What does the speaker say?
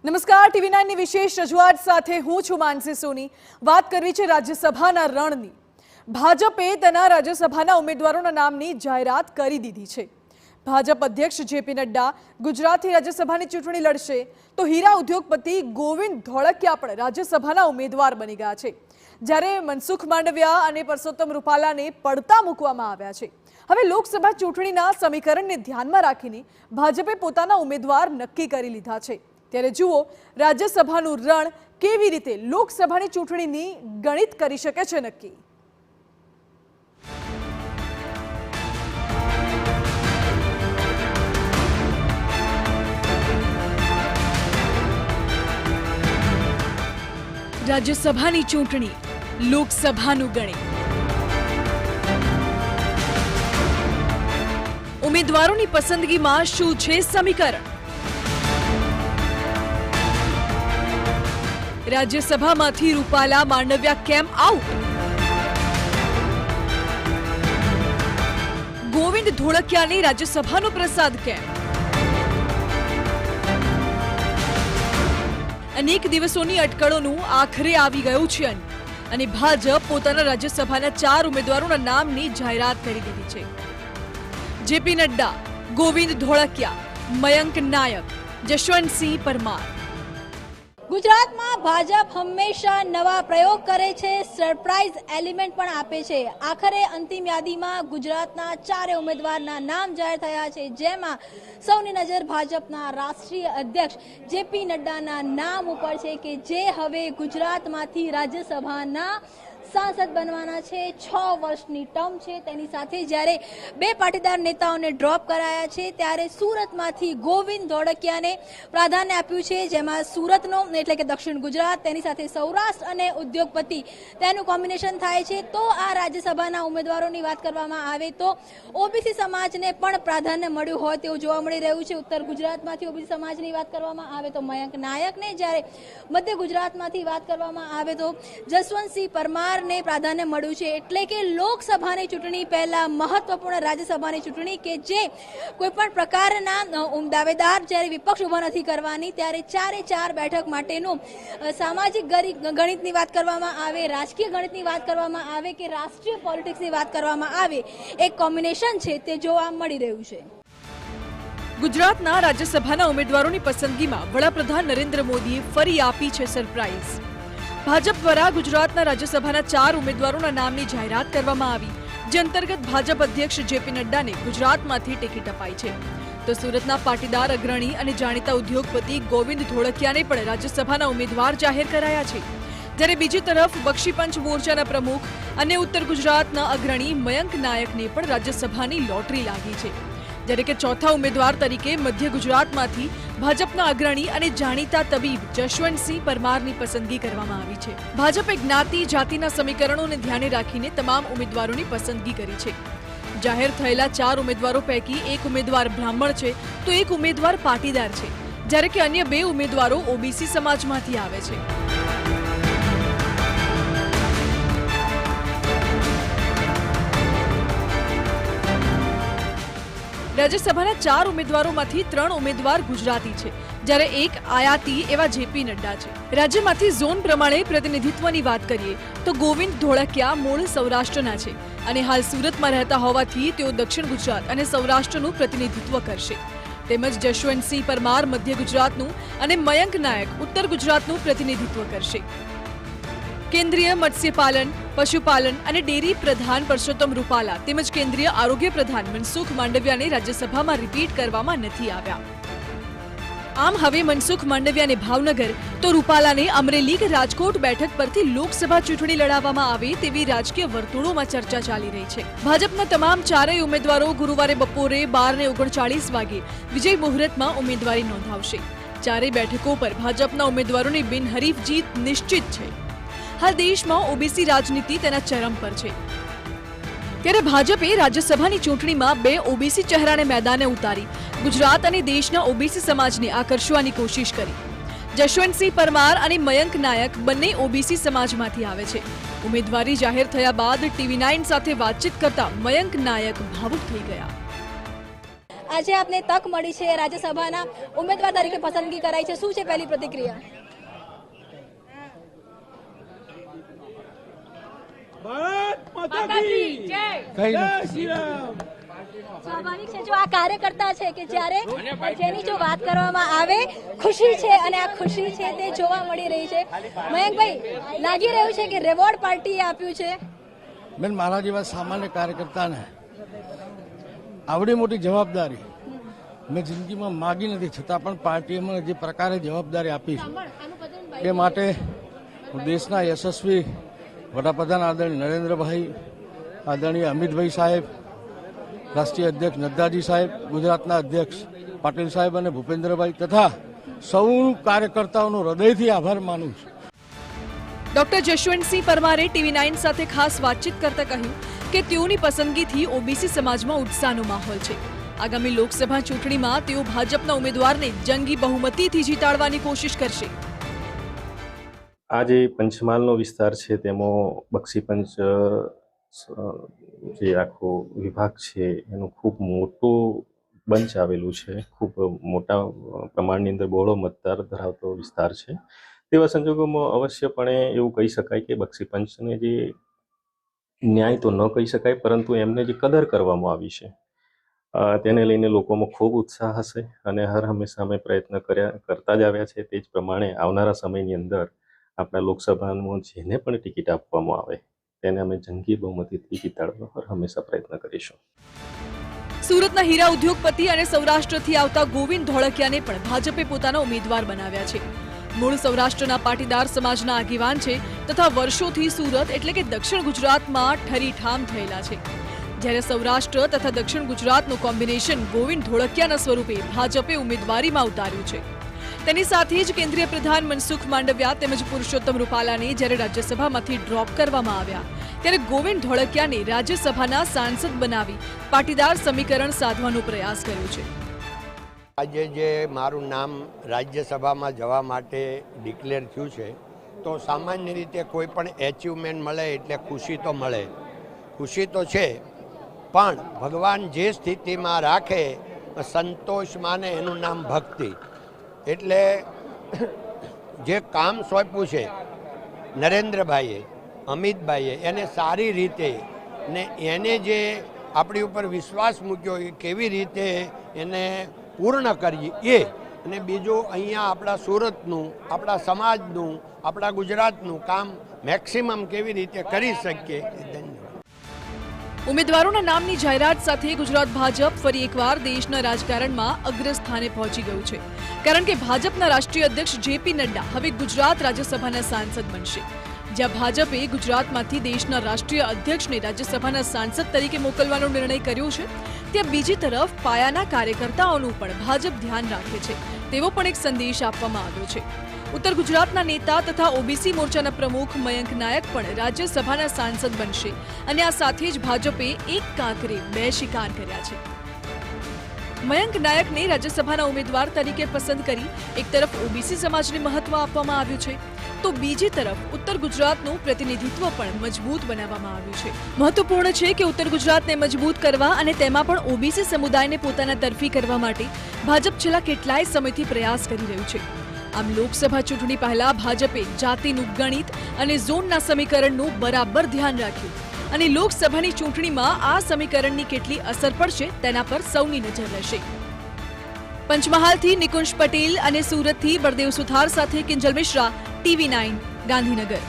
નમસ્કાર, TV9 ની વિશેષ રજૂઆત સાથે હું છું માનસી સોની। વાત કરવી છે રાજ્યસભાના રણની। ભાજપે તેના રાજ્યસભાના ઉમેદવારોના નામની જાહેરાત કરી દીધી છે। ભાજપ અધ્યક્ષ JP નડ્ડા ગુજરાતથી રાજ્યસભાની ચૂંટણી લડશે, તો હીરા ઉદ્યોગપતિ ગોવિંદ ધોળકિયા પણ રાજ્યસભાના ઉમેદવાર બની ગયા છે, જ્યારે મનસુખ માંડવિયા અને પરસોત્તમ રૂપાલાને પડતા મૂકવામાં આવ્યા છે। હવે લોકસભા ચૂંટણીના સમીકરણને ધ્યાનમાં રાખીને ભાજપે પોતાના ઉમેદવાર નક્કી કરી લીધા છે। ત્યારે જુઓ રાજ્યસભાનું રણ કેવી રીતે લોકસભાની ચૂંટણીની ગણિત કરી શકે છે નક્કી। રાજ્યસભાની ચૂંટણી, લોકસભાનું ગણિત। ઉમેદવારોની પસંદગીમાં શું છે સમીકરણ? રાજ્યસભામાંથી રૂપાલા માંડવિયા કેમ આઉટ? ગોવિંદ ધોળકિયાને રાજ્યસભાનો પ્રસાદ કેમ? અનેક દિવસોની અટકળોનું આખરે આવી ગયું છે અંત, અને ભાજપ પોતાના રાજ્યસભાના 4 ઉમેદવારોના નામની જાહેરાત કરી દીધી છે। JP નડ્ડા, ગોવિંદ ધોળકિયા, મયંક નાયક, જશવંતસિંહ પરમાર। ગુજરાતમાં ભાજપ હંમેશા નવા પ્રયોગ કરે છે, સરપ્રાઇઝ એલિમેન્ટ પણ આપે છે। આખરે અંતિમ યાદીમાં ગુજરાતના 4 ઉમેદવારના નામ જાહેર થયા છે, જેમાં સૌની નજર ભાજપના રાષ્ટ્રીય અધ્યક્ષ JP નડ્ડાના નામ ઉપર છે કે જે હવે ગુજરાતમાંથી રાજ્યસભાના સાંસદ બનવાના છે। 6 વર્ષની ટર્મ છે। તેની સાથે જ્યારે 2 પાટીદાર નેતાઓને ડ્રોપ કરાયા છે, ત્યારે સુરતમાંથી ગોવિંદ ધોળકિયાને પ્રાધાન્ય આપ્યું છે, જેમાં સુરતનો એટલે કે દક્ષિણ ગુજરાત, તેની સાથે સૌરાષ્ટ્ર અને ઉદ્યોગપતિ તેનું કોમ્બિનેશન થાય છે। તો આ રાજ્યસભાના ઉમેદવારોની વાત કરવામાં આવે તો OBC સમાજને પણ પ્રાધાન્ય મળ્યું હોય તેવું જોવા મળી રહ્યું છે। ઉત્તર ગુજરાતમાંથી OBC સમાજની વાત કરવામાં આવે તો મયંક નાયકને, જ્યારે મધ્ય ગુજરાતમાંથી વાત કરવામાં આવે તો જશવંતસિંહ પરમાર ને પ્રાધાન્ય મળ્યું છે। એટલે કે લોકસભાની ચૂંટણી પહેલા મહત્વપૂર્ણ રાજ્યસભાની ચૂંટણી કે જે કોઈ પણ પ્રકારના દાવેદાર જ્યારે વિપક્ષ ઉભા નથી કરવાની, ત્યારે 4 બેઠક માટેનું સામાજિક ગણિતની વાત કરવામાં આવે, રાજકીય ગણિતની વાત કરવામાં આવે કે રાષ્ટ્રીય પોલિટિક્સની વાત કરવામાં આવે, એક કોમ્બિનેશન છે તે જોવા મળી રહ્યું છે। ગુજરાતના રાજ્યસભાના ઉમેદવારોની પસંદગીમાં વડાપ્રધાન નરેન્દ્ર મોદીએ ફરી આપી છે સરપ્રાઇઝ। ભાજપ દ્વારા ગુજરાતના રાજ્યસભાના 4 ઉમેદવારોના નામની જાહેરાત કરવામાં આવી, જે અંતર્ગત ભાજપ અધ્યક્ષ JP નડ્ડાને ગુજરાતમાંથી ટિકિટ અપાઈ છે, તો સુરતના પાટીદાર અગ્રણી અને જાણીતા ઉદ્યોગપતિ ગોવિંદ ધોળકિયાને પણ રાજ્યસભાના ઉમેદવાર જાહેર કરાયા છે, જ્યારે બીજી તરફ બક્ષીપંચ મોરચાના પ્રમુખ અને ઉત્તર ગુજરાતના અગ્રણી મયંક નાયકને પણ રાજ્યસભાની લોટરી લાગી છે, જ્યારે કે ચોથા ઉમેદવાર તરીકે મધ્ય ગુજરાતમાંથી ભાજપના અગ્રણી અને જાણીતા તબીબ જશવંતસિંહ પરમારની પસંદગી કરવામાં આવી છે। ભાજપે જ્ઞાતિ જાતિના સમીકરણોને ધ્યાને રાખીને તમામ ઉમેદવારોની પસંદગી કરી છે। જાહેર થયેલા 4 ઉમેદવારો પૈકી એક ઉમેદવાર બ્રાહ્મણ છે, તો એક ઉમેદવાર પાટીદાર છે, જ્યારે કે અન્ય 2 ઉમેદવારો OBC સમાજમાંથી આવે છે। રાજ્યસભાના 4 ઉમેદવારોમાંથી 3 ઉમેદવાર ગુજરાતી છે, જ્યારે એક આયાતી એવા JP નડ્ડા છે। રાજ્યમાંથી ઝોન પ્રમાણે પ્રતિનિધિત્વની વાત કરીએ તો ગોવિંદ ધોળકિયા મૂળ સૌરાષ્ટ્રના છે અને હાલ સુરતમાં રહેતા હોવાથી તેઓ દક્ષિણ ગુજરાત અને સૌરાષ્ટ્રનું પ્રતિનિધિત્વ કરશે, તેમજ જશવંતસિંહ પરમાર મધ્ય ગુજરાતનું અને મયંક નાયક ઉત્તર ગુજરાતનું પ્રતિનિધિત્વ કરશે। કેન્દ્રીય મત્સ્યપાલન, પશુપાલન અને ડેરી પ્રધાન પરસોત્તમ રૂપાલા તેમજ કેન્દ્રીય આરોગ્ય પ્રધાન મનસુખ માંડવિયાને રાજ્યસભામાં રિપીટ કરવામાં નથી આવ્યા। આમ હવે મનસુખ માંડવિયાને ભાવનગર તો રૂપાલાને અમરેલી કે રાજકોટ બેઠક પરથી લોકસભા ચૂંટણી લડાવવામાં આવે તેવી રાજકીય વર્તુળોમાં ચર્ચા ચાલી રહી છે। ભાજપના તમામ 4 ઉમેદવારો ગુરુવારે બપોરે 12:39 વાગે વિજય મુહૂર્તમાં ઉમેદવારી નોંધાવશે। 4 બેઠકો પર ભાજપના ઉમેદવારોની બિનહરીફ જીત નિશ્ચિત છે। હાલ દેશમાં OBC રાજનીતિ તેના ચરમ પર છે, ત્યારે ભાજપે રાજ્યસભાની ચૂંટણીમાં 2 OBC ચહેરાને મેદાને ઉતારી ગુજરાત અને દેશના OBC સમાજને આકર્ષવાની કોશિશ કરી। જશવંતસિંહ પરમાર અને મયંક નાયક બંને OBC સમાજમાંથી આવે છે। ઉમેદવારી જાહેર થયા બાદ TV9 સાથે વાતચીત કરતા મયંક નાયક ભાવુક થઈ ગયા। આજે આપને તક મળી છે રાજ્યસભાના ઉમેદવાર તરીકે પસંદગી કરાઈ છે, શું છે પહેલી પ્રતિક્રિયા? સ્વાભાવિક છે, જો આ કાર્યકર્તા છે કે જ્યારે જેની જો વાત કરવામાં આવે ખુશી છે અને આ ખુશી છે તે જોવા મળી રહી છે. મયંકભાઈ, લાગી રહ્યું છે કે રેવોર્ડ પાર્ટીએ આપ્યું છે? બેન, મારા જેવા સામાન્ય કાર્યકર્તાને આવડી મોટી જવાબદારી મેં જિંદગીમાં માગી નથી, છતાં પણ પાર્ટીએ મને જે પ્રકારે જવાબદારી આપી છે એ માટે હું દેશના યશસ્વી વડાપ્રધાન આદરણીય નરેન્દ્રભાઈ, આદરણીય અમિતભાઈ સાહેબ, રાષ્ટ્રીય અધ્યક્ષ નડ્ડાજી સાહેબ, ગુજરાતના અધ્યક્ષ પાટીલ સાહેબ અને ભૂપેન્દ્રભાઈ તથા સૌ કાર્યકર્તાઓનો હૃદયથી આભાર માનું છું. ડોક્ટર જશવંતસિંહ પરમારે TV9 સાથે ખાસ વાતચીત કરતા કહ્યું કે તેઓની પસંદગીથી ઓબીસી સમાજમાં ઉત્સાહનો માહોલ છે. આગામી લોકસભા ચૂંટણીમાં તેઓ ભાજપના ઉમેદવારને જંગી બહુમતીથી જીતાડવાની કોશિશ કરશે. આ જે પંચમહાલનો વિસ્તાર છે તેમાં બક્ષીપંચ જે આખો વિભાગ છે એનું ખૂબ મોટું બંચ આવેલું છે, ખૂબ મોટા પ્રમાણની અંદર બહોળો મતદાર ધરાવતો વિસ્તાર છે. તેવા સંજોગોમાં અવશ્યપણે એવું કહી શકાય કે બક્ષીપંચને જે ન્યાય તો ન કહી શકાય, પરંતુ એમને જે કદર કરવામાં આવી છે તેને લઈને લોકોમાં ખૂબ ઉત્સાહ હશે અને હર હંમેશા અમે પ્રયત્ન કરતા જ આવ્યા છે. તે જ પ્રમાણે આવનારા સમયની અંદર આપણા લોકસભામાં જેને પણ ટિકિટ આપવામાં આવે તેને અમે જંગી બહુમતીથી જીતાડવાનો હર હંમેશા પ્રયત્ન કરીશું. સુરતના હીરા ઉદ્યોગપતિ અને સૌરાષ્ટ્રથી આવતા ગોવિંદ ધોળકિયાને પણ ભાજપે પોતાના ઉમેદવાર બનાવ્યા છે. મૂળ સૌરાષ્ટ્રના પાટીદાર સમાજના આગેવાન છે તથા વર્ષોથી સુરત એટલે કે દક્ષિણ ગુજરાતમાં ઠરીઠામ થયેલા છે. જ્યારે સૌરાષ્ટ્ર તથા દક્ષિણ ગુજરાતનું કોમ્બિનેશન ગોવિંદ ધોળકિયાના સ્વરૂપે ભાજપે ઉમેદવારીમાં ઉતાર્યું છે. તેની સાથે જ કેન્દ્રીય પ્રધાન મનસુખ માંડવિયા તેમજ પુરુષોત્તમ રૂપાલાને જ્યારે રાજ્યસભામાંથી ડ્રોપ કરવામાં આવ્યા ત્યારે ગોવિંદ ધોળકિયાને રાજ્યસભાના સાંસદ બનાવી પાટીદાર સમીકરણ સાધવાનો પ્રયાસ કર્યો છે. આજે જે મારું નામ રાજ્યસભામાં જવા માટે ડિક્લેર થયું છે તો સામાન્ય રીતે કોઈ પણ એચિવમેન્ટ મળે એટલે ખુશી તો મળે, ખુશી તો છે, પણ ભગવાન જે સ્થિતિમાં રાખે સંતોષ માને એનું નામ ભક્તિ. એટલે જે કામ સોંપ્યું છે નરેન્દ્રભાઈએ, અમિતભાઈએ એને સારી રીતે ને એને જે આપણી ઉપર વિશ્વાસ મૂક્યો એ કેવી રીતે એને પૂર્ણ કરીએ એ, અને બીજું અહીંયા આપણા સુરતનું, આપણા સમાજનું, આપણા ગુજરાતનું કામ મેક્સિમમ કેવી રીતે કરી શકીએ. ધન્યવાદ. ઉમેદવારોના નામની જાહેરાત સાથે ગુજરાત ભાજપ ફરી એકવાર દેશના રાજકારણમાં અગ્રસ્થાને પહોંચી ગયું છે, કારણ કે ભાજપના રાષ્ટ્રીય અધ્યક્ષ જેપી નડ્ડા હવે ગુજરાત રાજ્યસભાના સાંસદ બનશે. જ્યાં ભાજપે ગુજરાતમાંથી દેશના રાષ્ટ્રીય અધ્યક્ષને રાજ્યસભાના સાંસદ તરીકે મોકલવાનો નિર્ણય કર્યો છે, ત્યાં બીજી તરફ પાયાના કાર્યકર્તાઓનું પણ ભાજપ ધ્યાન રાખે છે તેવો પણ એક સંદેશ આપવામાં આવ્યો છે. ઉત્તર ગુજરાતના નેતા તથા ઓબીસી મોરચાના પ્રમુખ મયંક નાયક પણ રાજ્યસભાના સાંસદ બનશે અને આ સાથે જ ભાજપે એક કાંકરે બે શિકાર કર્યા છે. મયંક નાયકને રાજ્યસભાના ઉમેદવાર તરીકે પસંદ કરી એક તરફ ઓબીસી સમાજને મહત્વ આપવામાં આવ્યું છે તો બીજી તરફ ઉત્તર ગુજરાતનું પ્રતિનિધિત્વ પણ મજબૂત બનાવવામાં આવ્યું છે. મહત્વપૂર્ણ છે કે ઉત્તર ગુજરાતને મજબૂત કરવા અને તેમાં પણ ઓબીસી સમુદાયને પોતાના તરફી કરવા માટે ભાજપ છેલ્લા કેટલાય સમયથી પ્રયાસ કરી રહ્યું છે. આમ લોકસભા ચૂંટણી પહેલા ભાજપે જાતિનું ગણિત અને ઝોનના સમીકરણનું બરાબર ધ્યાન રાખ્યું અને લોકસભાની ચૂંટણીમાં આ સમીકરણની કેટલી અસર પડશે તેના પર સૌની નજર રહેશે. પંચમહાલથી નિકુંજ પટેલ અને સુરતથી બળદેવ સુથાર સાથે કિંજલ મિશ્રા, TV9 ગાંધીનગર.